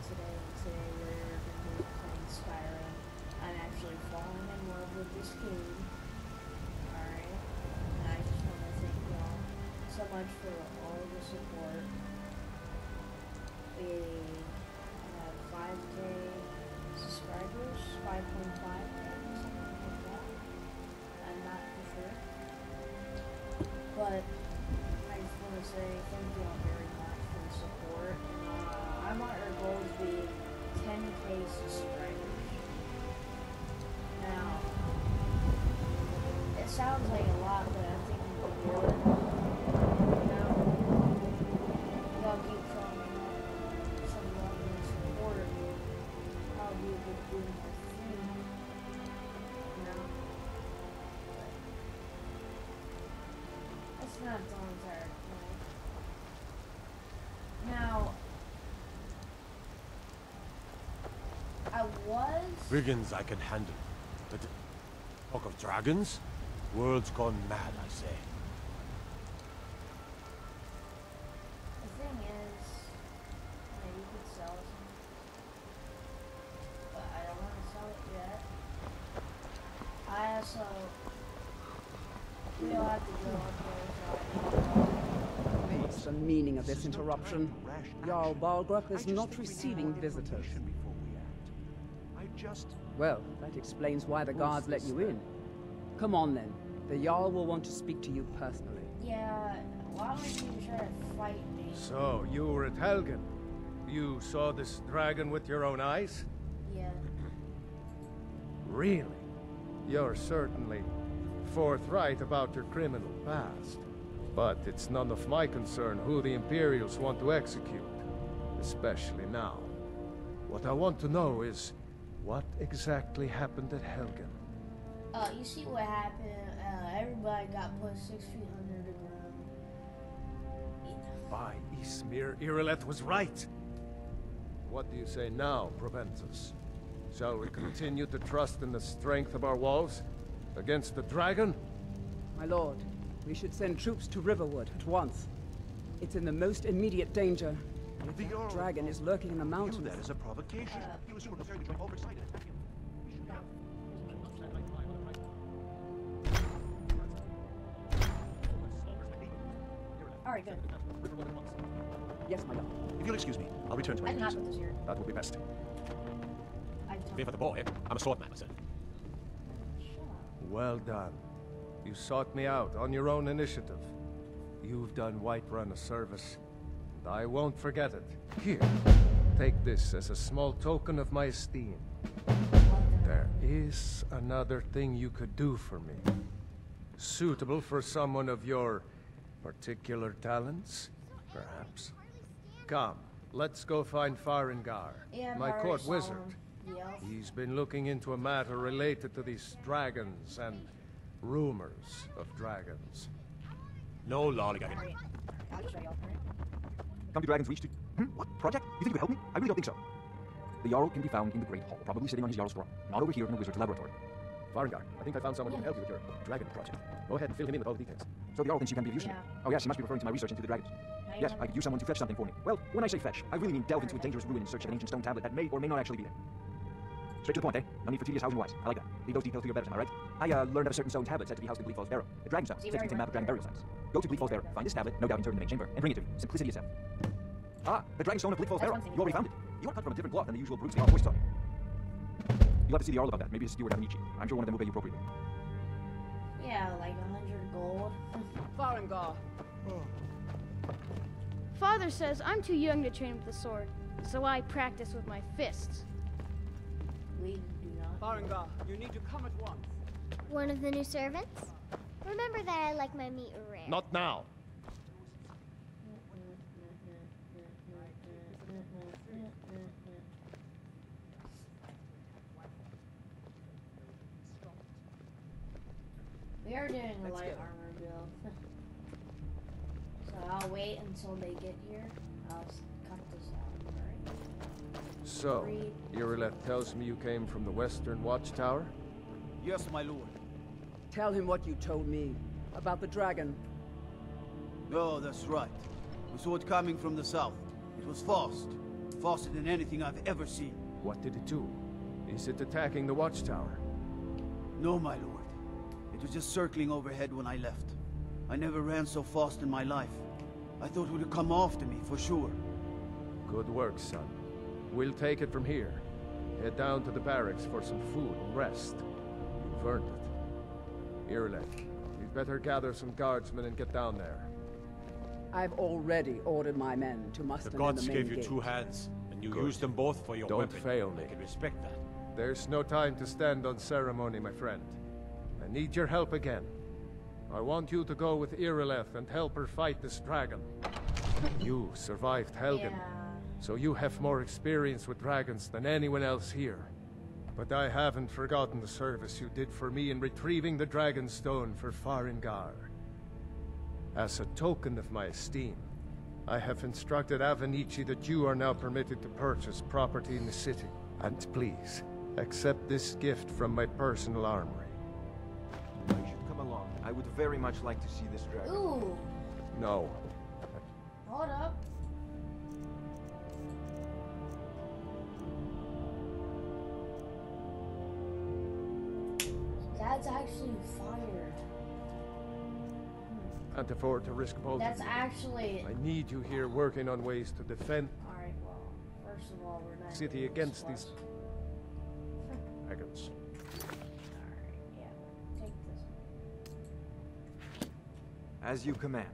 today, and today we're going to be playing Skyrim. I'm actually falling in love with this game. Alright, and I just want to thank y'all so much for all the support. We have 5k subscribers, 5.5k, something like that. I'm not for sure. But I just want to say thank you all very much for the support. I want our goal to be 10k subscribers. Now, it sounds like a lot, but I think we can do it. You know, y'all keep showing me some love and support. I'll be able to do more things. You know? That's not the entire point. Now, I was... Brigands I can handle. But talk of dragons? World's gone mad, I say. The thing is, maybe you could sell some. But I don't want to sell it yet. I also... We don't have to go up there, so What's the meaning of this interruption? Jarl Balgrup is not receiving visitors. Well, that explains why the guards let you in. Come on then. The Jarl will want to speak to you personally. yeah, why don't you try to fight me? So, you were at Helgen. You saw this dragon with your own eyes? Yeah. Really? You're certainly forthright about your criminal past. But it's none of my concern who the Imperials want to execute. Especially now. What I want to know is, what exactly happened at Helgen? You see what happened? Everybody got put 6 feet under the ground. By Ismir, Irileth was right. What do you say now, Proventus? Shall we continue to trust in the strength of our walls? Against the dragon? My lord, we should send troops to Riverwood at once. It's in the most immediate danger. The dragon is lurking in the mountains. That is a provocation. He was prepared to join overexcited. Alright, good. Yes, my lord. If you'll excuse me, I'll return to my I did not duties. put this here. That would be best. I For the boy, I'm a swordman, I said. Well done. You sought me out on your own initiative. You've done Whiterun a service, and I won't forget it. Here, take this as a small token of my esteem. There is another thing you could do for me. Suitable for someone of your particular talents, perhaps. Come, let's go find Farengar, Yeah, my Mari court saw wizard. him. The elf. He's been looking into a matter related to these dragons and rumors of dragons. No lollygagging. Alright. I'll just show y'all. Come to Dragon's Reach to... What? Project? You think you could help me? I really don't think so. The Jarl can be found in the Great Hall, probably sitting on his Jarl's throne, not over here in the Wizard's Laboratory. Farengar, I think I found someone who can help you with your dragon project. Go ahead and fill him in with all the details. So the Jarl thinks you can be of use to me? Yeah. Oh yes, he must be referring to my research into the dragons. Yes, I could use someone to fetch something for me. Well, when I say fetch, I really mean delve into a dangerous ruin in search of an ancient stone tablet that may or may not actually be there. Straight to the point, eh? No need for tedious housing wise. I like that. Leave those details to your betters, am I right? I learned of a certain stone tablet said to be housed in Bleak Falls Barrow. A dragon stone, said to contain map of dragon burial sites. Go to Bleak Falls Barrow, find this tablet, no doubt interred in the main chamber, and bring it to me. Simplicity itself. Ah, the dragon stone of Bleak Falls That's Barrow. one thing You already you found it. You are cut from a different cloth than the usual brutes the always taught. You'll have to see the Jarl about that. Maybe his steward Amici. I'm sure one of them will pay you appropriately. Yeah, like 100 gold. Farengar. Father says I'm too young to train with the sword, so I practice with my fists. We do not. Farengar, you need to come at once. One of the new servants? Remember that I like my meat rare. Not now. We are doing a light armor build. So I'll wait until they get here. I'll cut this out, alright? So, Irileth tells me you came from the Western Watchtower? Yes, my lord. Tell him what you told me about the dragon. Oh, that's right. We saw it coming from the south. It was fast. faster than anything I've ever seen. What did it do? Is it attacking the watchtower? No, my lord. It was just circling overhead when I left. I never ran so fast in my life. I thought it would come after me, for sure. Good work, son. We'll take it from here. Head down to the barracks for some food and rest. You've earned it. Irileth, you'd better gather some guardsmen and get down there. I've already ordered my men to muster The in the gods main gave you gate. 2 hands, and you Good. used them both for your Don't weapon. fail me. I can respect that. There's no time to stand on ceremony, my friend. I need your help again. I want you to go with Irileth and help her fight this dragon. You survived Helgen, so you have more experience with dragons than anyone else here. But I haven't forgotten the service you did for me in retrieving the dragon stone for Farengar. As a token of my esteem, I have instructed Avenici that you are now permitted to purchase property in the city. And please, accept this gift from my personal armory. You should come along. I would very much like to see this dragon. Ooh, No. hold up. That's actually fire. Can't afford to risk both That's of you. actually... I need you here working on ways to defend Alright, well, first of all, we're not... the city doing against this these plus. dragons. Alright, yeah, take this. As you command.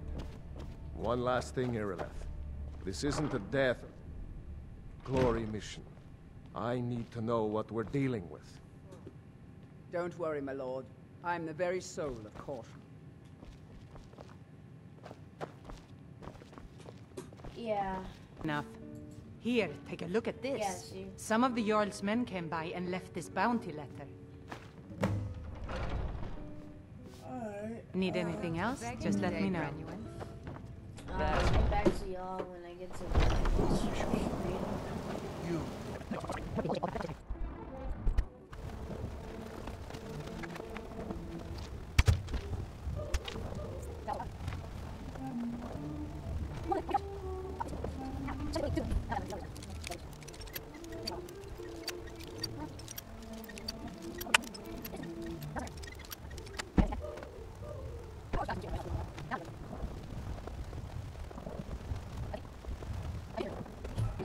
One last thing, Irileth. This isn't a death glory mission. I need to know what we're dealing with. Don't worry, my lord. I'm the very soul of caution. Yeah. Enough. Here, take a look at this. Yeah, see. Some of the Jarl's men came by and left this bounty letter. Alright. Need anything else? Just let me know. I'll get back to y'all when I get to the... You.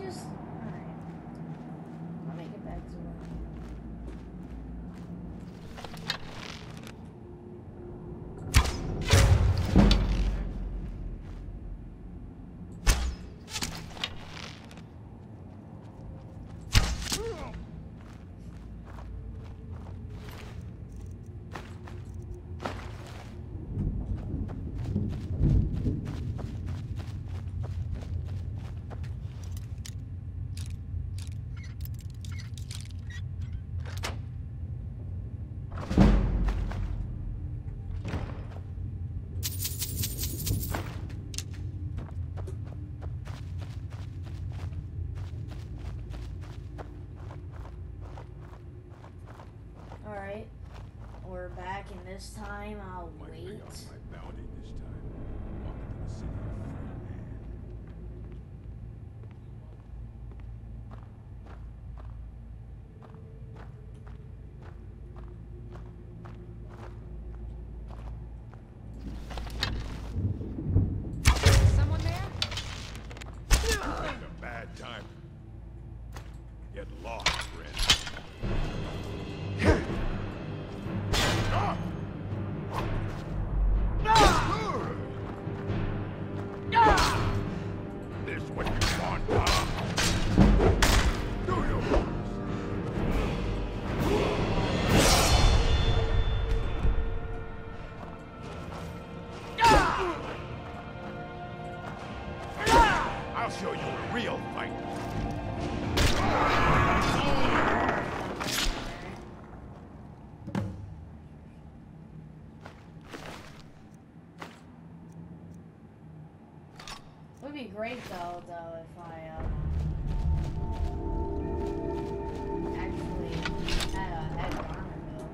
Just... Alright. I'll make it back to work. Alright. We're back, and this time I'll Might wait. bring out my bounty this time. Welcome to the city of free man. Someone there? Having a bad time. Get lost, friend. This what you want, huh? Do you? I'll show you a real fight. It would be great though if I actually had armor though.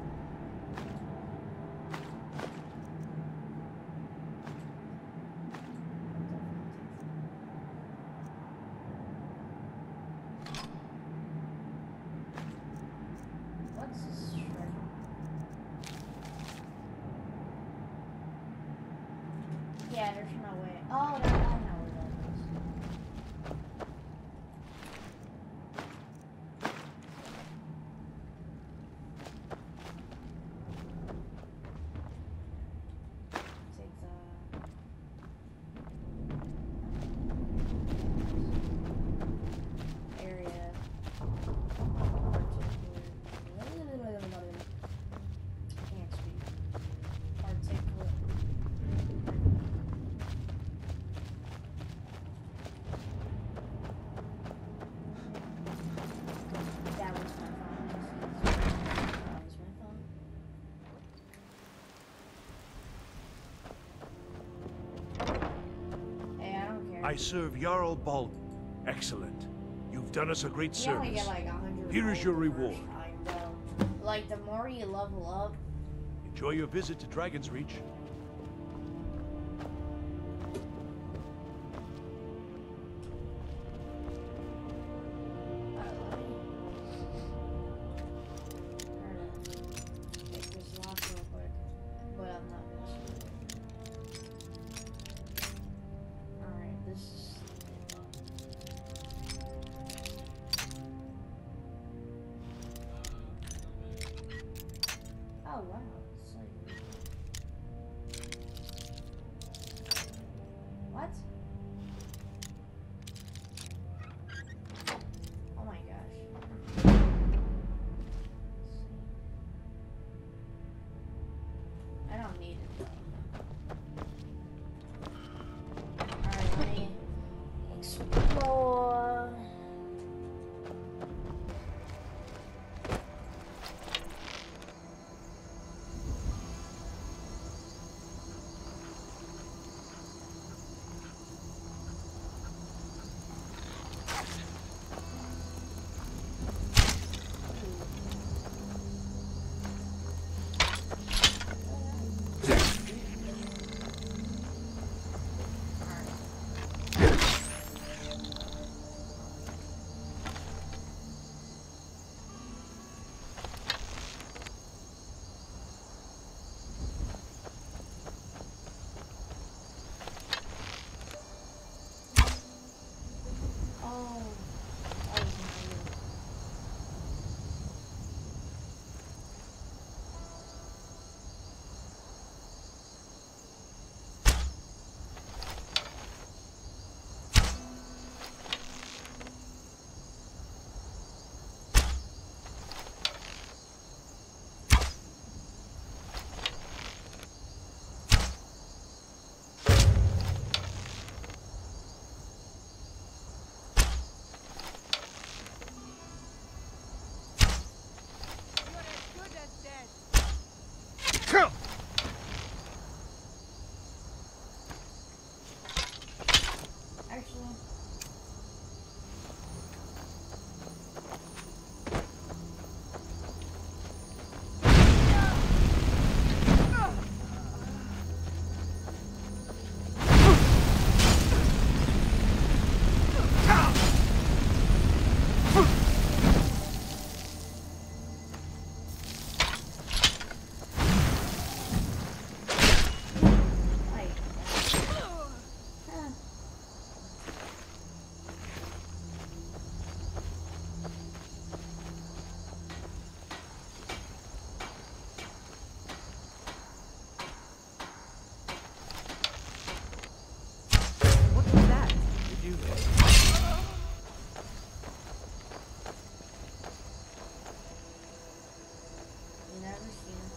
I serve Jarl Baldwin. Excellent. You've done us a great You only service. get like 100 Here is your gold the first reward. time, though. Like, the more you level up, Enjoy your visit to Dragon's Reach. take this lock real quick, but I'm not gonna shoot it. Alright, this is... Oh wow, it's like... What? Oh my gosh. I don't need it though. Alright, let me explore. Oh, that was nice. Actually, like, What was that? Did you? you never seen it.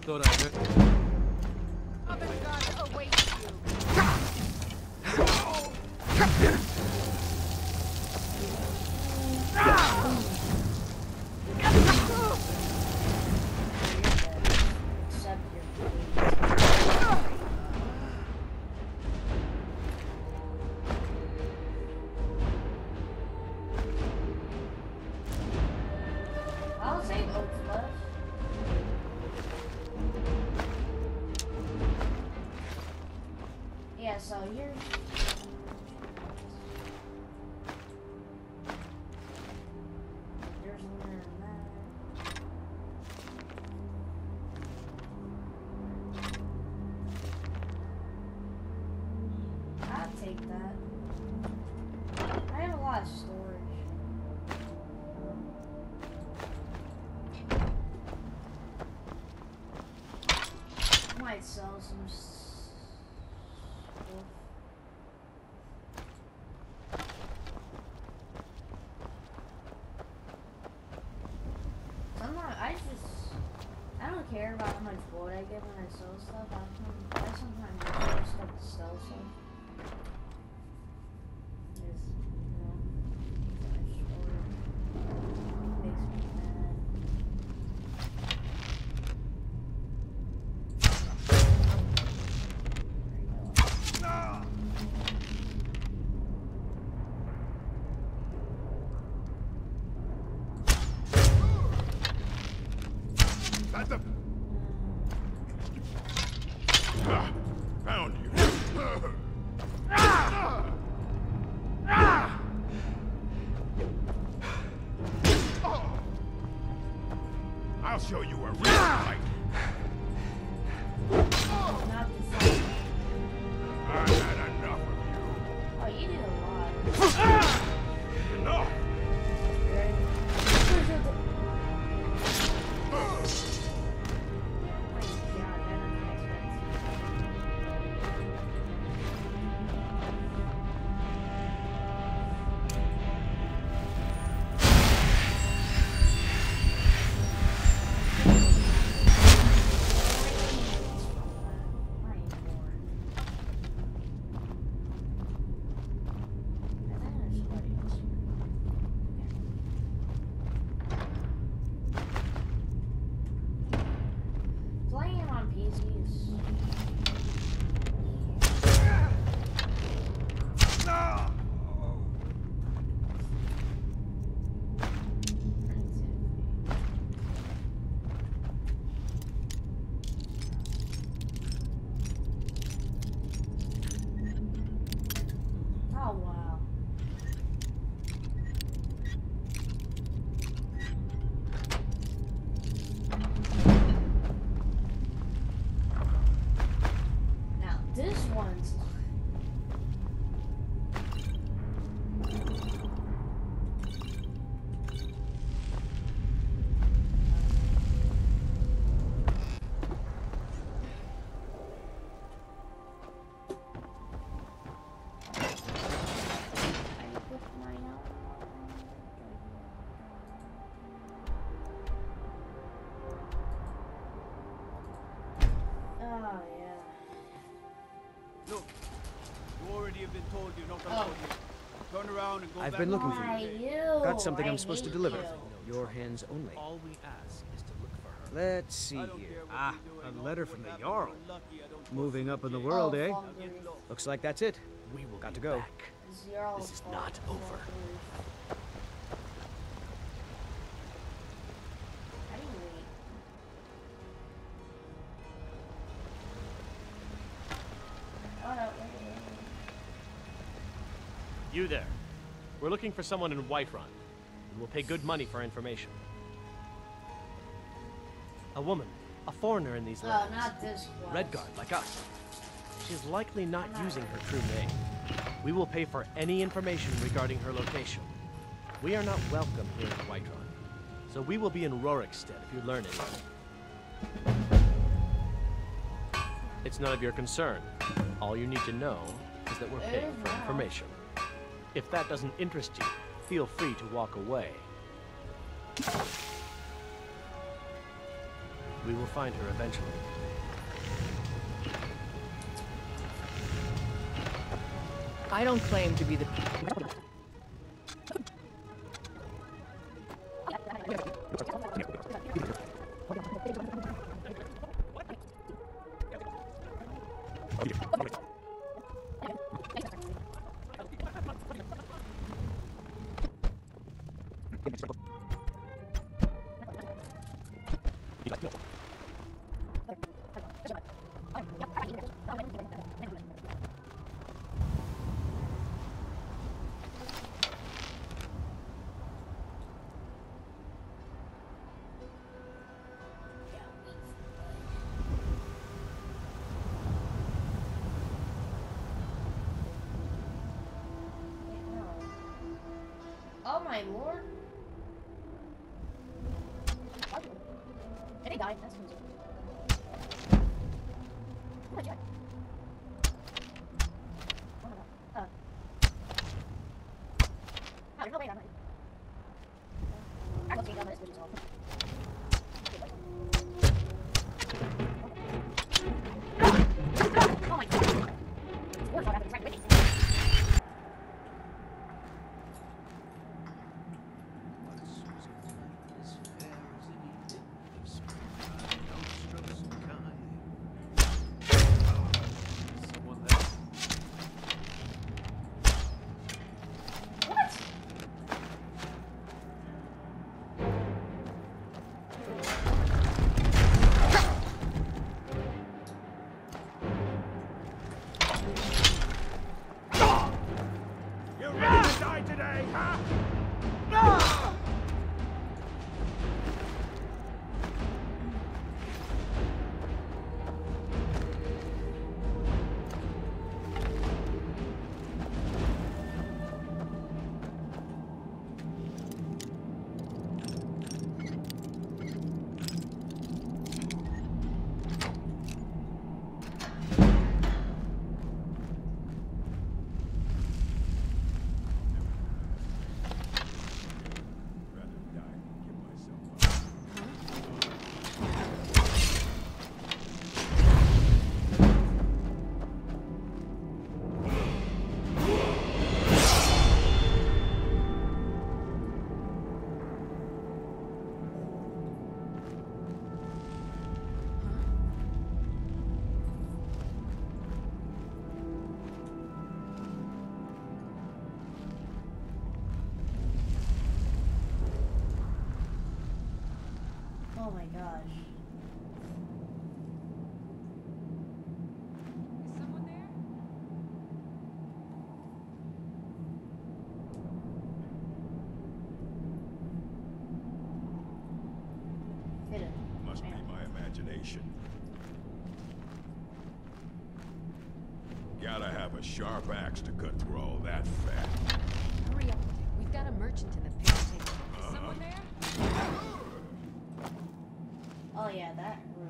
Thought I heard. Other gods await you. Except your face. I'll take oak flesh. Yeah, so here's... There's one in that. I'll take that. I have a lot of storage. Might sell some stuff. Sometimes I don't care about how much gold I get when I sell stuff. I sometimes just sell stuff to sell stuff. Just, you know. Found you. I'll show you a real fight. Not the same. I've had enough of you. Oh, you did a lot. Enough. Playing on PC is... Oh, wow. Now, this one's... Oh, yeah. Look, you already have been told you're not allowed here. Turn around and go I've back. been looking for Why you. you? Got something I I'm supposed to hate deliver. you. Your hands only. All we ask is to look for her. Let's see I don't here. care what Ah, you're doing, a all letter what from the happened, Jarl. we're lucky I don't Moving up in the force world, Oh, eh? fuck you. this. Looks like that's it. We will Got be to go. back. Zero This is fuck not over. fuckers. How do you wait? Oh, no, wait. You there. We're looking for someone in Whiterun, and we'll pay good money for information. A woman, a foreigner in these Oh, lands. not this one. Redguard, like us. She's likely not using her true name. We will pay for any information regarding her location. We are not welcome here in Whiterun, so we will be in Rorikstead if you learn anything. It's none of your concern. All you need to know is that we're paying for information. If that doesn't interest you, feel free to walk away. We will find her eventually. I don't claim to be the... Oh my lord. Hey, guy, that's cool. There's no way I'm not. I don't think I'm this digital. Oh my god. It's worse after the track waiting. gosh. Is someone there? Hit it. Must be Man. my imagination. Gotta have a sharp axe to cut through all that fat. Hurry up with it. We've got a merchant in the pit table. Is someone there? Oh yeah, that room.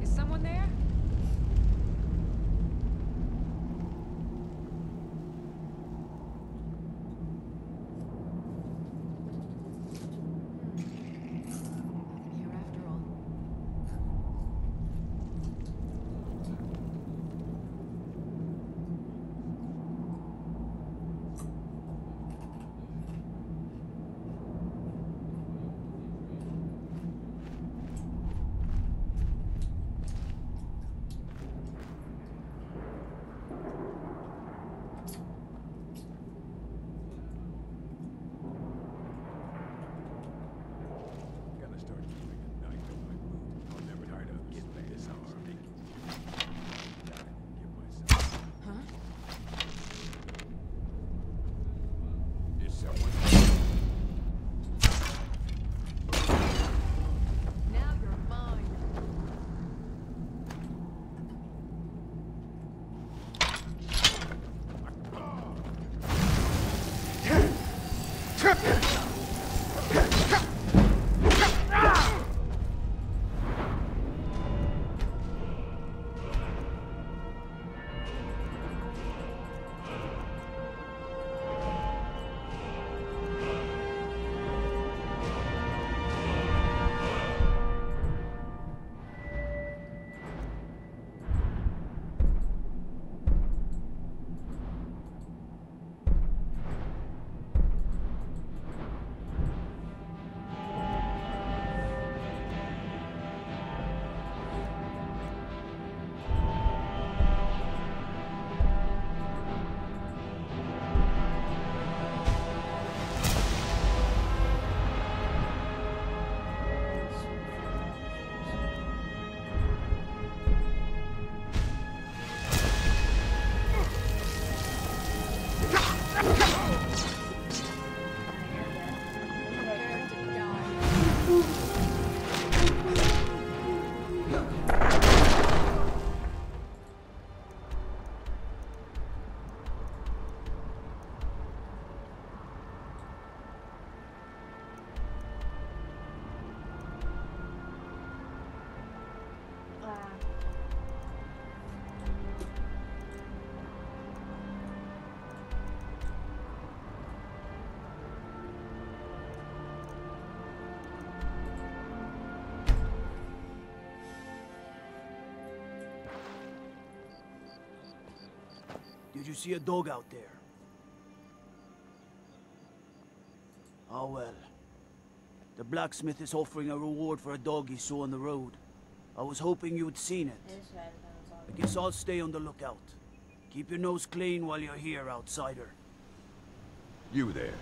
Is someone there? Nothing here after all. Gotta start keeping a knife in my boot. I'll never tired of getting this hour. Gotta give myself. Huh? Is someone? Now you're mine. Did you see a dog out there? Oh well. The blacksmith is offering a reward for a dog he saw on the road. I was hoping you'd seen it. I guess I'll stay on the lookout. Keep your nose clean while you're here, outsider. You there.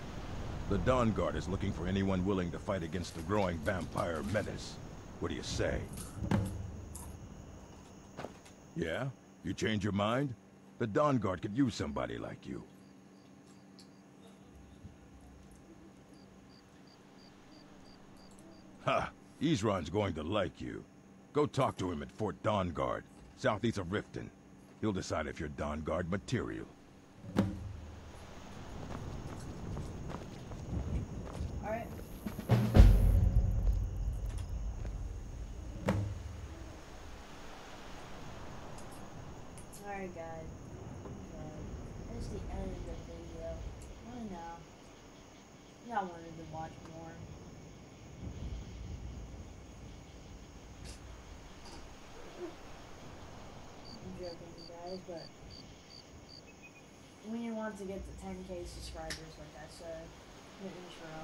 The Dawn Guard is looking for anyone willing to fight against the growing vampire menace. What do you say? Yeah? You change your mind? The Dawn Guard could use somebody like you. Ha! Isran's going to like you. Go talk to him at Fort Dawn Guard, southeast of Riften. He'll decide if you're Dawn Guard material. Alright. Alright guys. That's the end of the video. I know. Y'all wanted to watch more. I'm joking you guys, but we want to get to 10K subscribers like I said in the intro.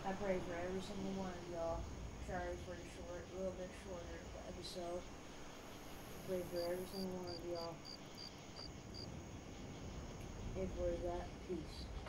I pray for every single one of y'all. Sorry for the a little bit shorter episode. I pray for every single one of y'all. if we're that peace.